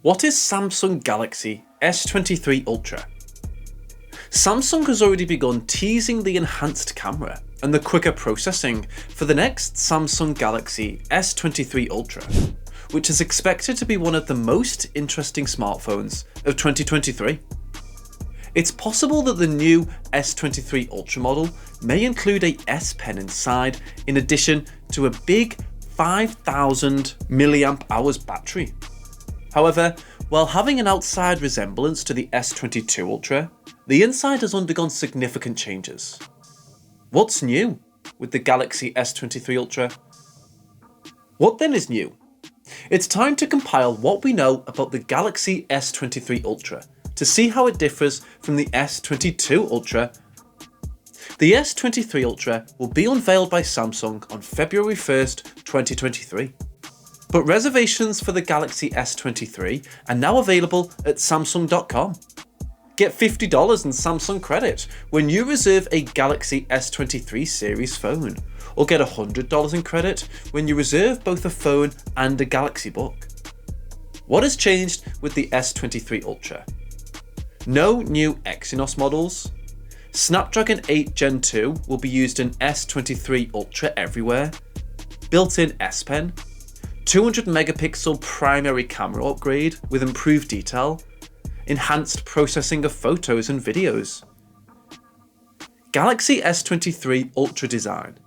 What is Samsung Galaxy S23 Ultra? Samsung has already begun teasing the enhanced camera and the quicker processing for the next Samsung Galaxy S23 Ultra, which is expected to be one of the most interesting smartphones of 2023. It's possible that the new S23 Ultra model may include a S Pen inside in addition to a big 5000 mAh battery. However, while having an outside resemblance to the S22 Ultra, the inside has undergone significant changes. What's new with the Galaxy S23 Ultra? What then is new? It's time to compile what we know about the Galaxy S23 Ultra to see how it differs from the S22 Ultra. The S23 Ultra will be unveiled by Samsung on February 1st, 2023. But reservations for the Galaxy S23 are now available at Samsung.com. Get $50 in Samsung credit when you reserve a Galaxy S23 series phone, or get $100 in credit when you reserve both a phone and a Galaxy Book. What has changed with the S23 Ultra? No new Exynos models. Snapdragon 8 Gen 2 will be used in S23 Ultra everywhere. Built-in S Pen. 200 megapixel primary camera upgrade with improved detail. Enhanced processing of photos and videos. Galaxy S23 Ultra design.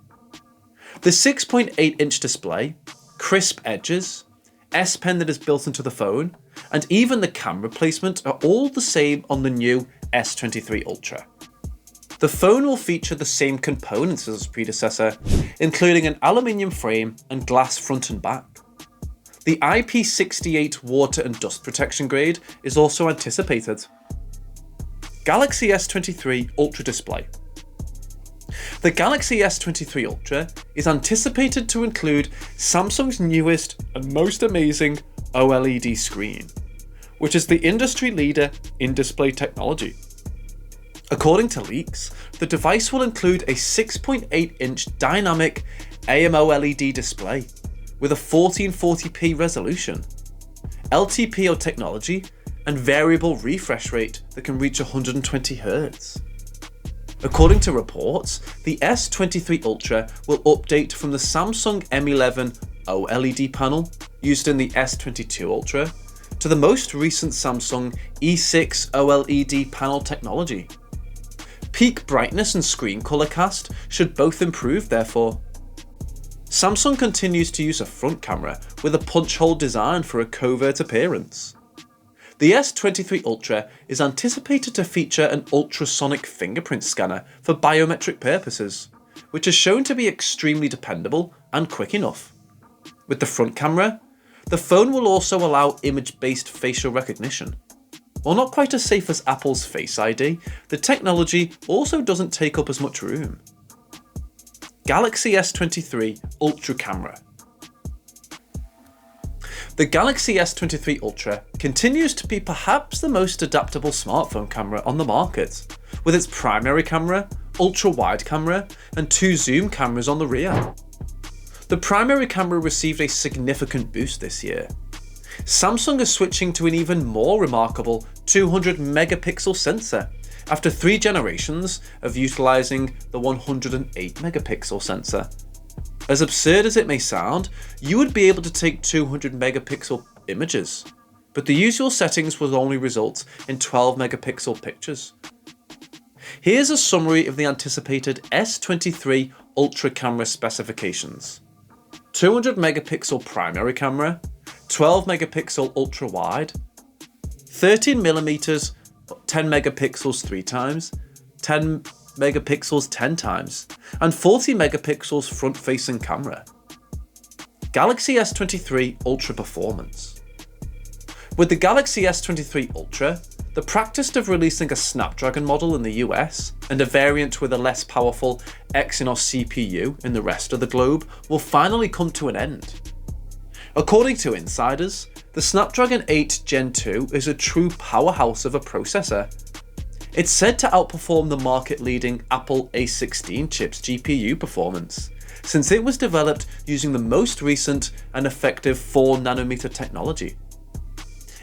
The 6.8-inch display, crisp edges, S Pen that is built into the phone, and even the camera placement are all the same on the new S23 Ultra. The phone will feature the same components as its predecessor, including an aluminium frame and glass front and back. The IP68 water and dust protection grade is also anticipated. Galaxy S23 Ultra display. The Galaxy S23 Ultra is anticipated to include Samsung's newest and most amazing OLED screen, which is the industry leader in display technology. According to leaks, the device will include a 6.8-inch dynamic AMOLED display with a 1440p resolution, LTPO technology, and variable refresh rate that can reach 120Hz. According to reports, the S23 Ultra will update from the Samsung M11 OLED panel used in the S22 Ultra to the most recent Samsung E6 OLED panel technology. Peak brightness and screen color cast should both improve therefore. Samsung continues to use a front camera with a punch hole design for a covert appearance. The S23 Ultra is anticipated to feature an ultrasonic fingerprint scanner for biometric purposes, which is shown to be extremely dependable and quick enough. With the front camera, the phone will also allow image-based facial recognition. While not quite as safe as Apple's Face ID, the technology also doesn't take up as much room. Galaxy S23 Ultra camera. The Galaxy S23 Ultra continues to be perhaps the most adaptable smartphone camera on the market, with its primary camera, ultra-wide camera, and 2 zoom cameras on the rear. The primary camera received a significant boost this year. Samsung is switching to an even more remarkable 200 megapixel sensor after 3 generations of utilising the 108 megapixel sensor. As absurd as it may sound, you would be able to take 200 megapixel images, but the usual settings will only result in 12 megapixel pictures. Here's a summary of the anticipated S23 Ultra camera specifications. 200 megapixel primary camera, 12 megapixel ultra wide, 13mm 10 megapixels 3 times, 10 megapixels 10 times, and 40 megapixels front-facing camera. Galaxy S23 Ultra performance. With the Galaxy S23 Ultra, the practice of releasing a Snapdragon model in the US and a variant with a less powerful Exynos CPU in the rest of the globe will finally come to an end. According to insiders, the Snapdragon 8 Gen 2 is a true powerhouse of a processor. It's said to outperform the market-leading Apple A16 chip's GPU performance, since it was developed using the most recent and effective 4nm technology.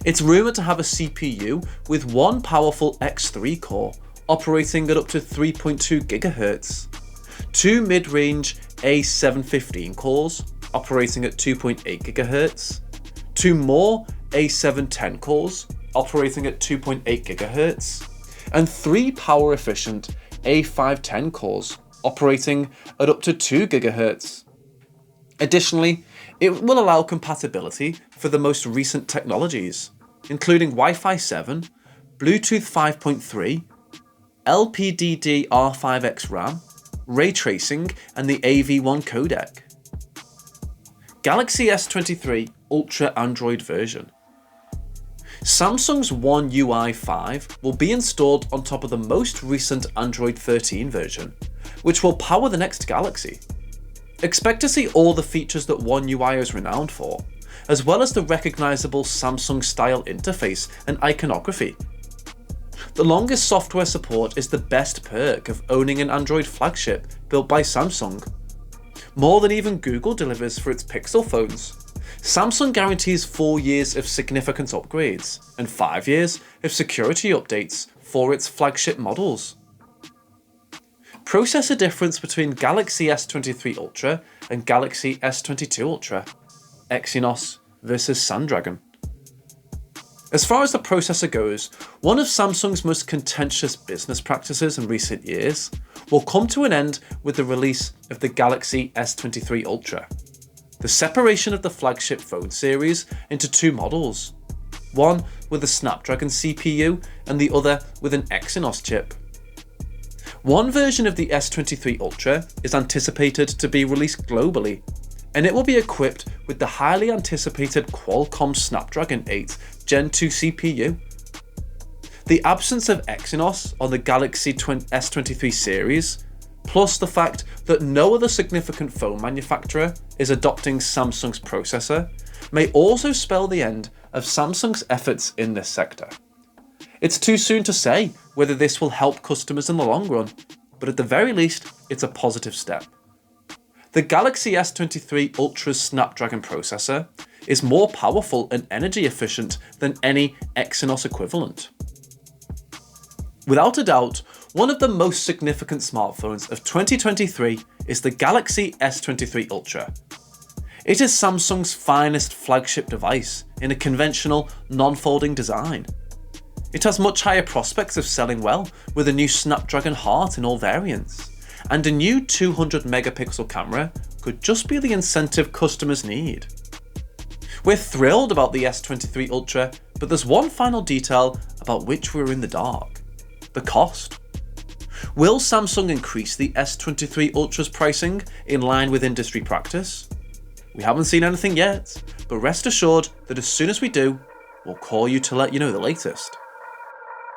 It's rumoured to have a CPU with one powerful X3 core operating at up to 3.2 GHz, two mid-range A715 cores operating at 2.8 GHz, two more A710 cores operating at 2.8 GHz, and three power-efficient A510 cores operating at up to 2 GHz. Additionally, it will allow compatibility for the most recent technologies, including Wi-Fi 7, Bluetooth 5.3, LPDDR5X RAM, ray tracing, and the AV1 codec. Galaxy S23 Ultra Android version. Samsung's One UI 5 will be installed on top of the most recent Android 13 version, which will power the next Galaxy. Expect to see all the features that One UI is renowned for, as well as the recognisable Samsung-style interface and iconography. The longest software support is the best perk of owning an Android flagship built by Samsung. More than even Google delivers for its Pixel phones. Samsung guarantees 4 years of significant upgrades and 5 years of security updates for its flagship models. Processor difference between Galaxy S23 Ultra and Galaxy S22 Ultra. Exynos versus Snapdragon. As far as the processor goes, one of Samsung's most contentious business practices in recent years will come to an end with the release of the Galaxy S23 Ultra. The separation of the flagship phone series into two models, one with a Snapdragon CPU and the other with an Exynos chip. One version of the S23 Ultra is anticipated to be released globally, and it will be equipped with the highly anticipated Qualcomm Snapdragon 8 Gen 2 CPU. The absence of Exynos on the Galaxy S23 series, plus the fact that no other significant phone manufacturer is adopting Samsung's processor, may also spell the end of Samsung's efforts in this sector. It's too soon to say whether this will help customers in the long run, but at the very least, it's a positive step. The Galaxy S23 Ultra's Snapdragon processor is more powerful and energy efficient than any Exynos equivalent. Without a doubt, one of the most significant smartphones of 2023 is the Galaxy S23 Ultra. It is Samsung's finest flagship device in a conventional, non-folding design. It has much higher prospects of selling well, with a new Snapdragon heart in all variants, and a new 200 megapixel camera could just be the incentive customers need. We're thrilled about the S23 Ultra, but there's one final detail about which we're in the dark: the cost. Will Samsung increase the S23 Ultra's pricing in line with industry practice? We haven't seen anything yet, but rest assured that as soon as we do, we'll call you to let you know the latest.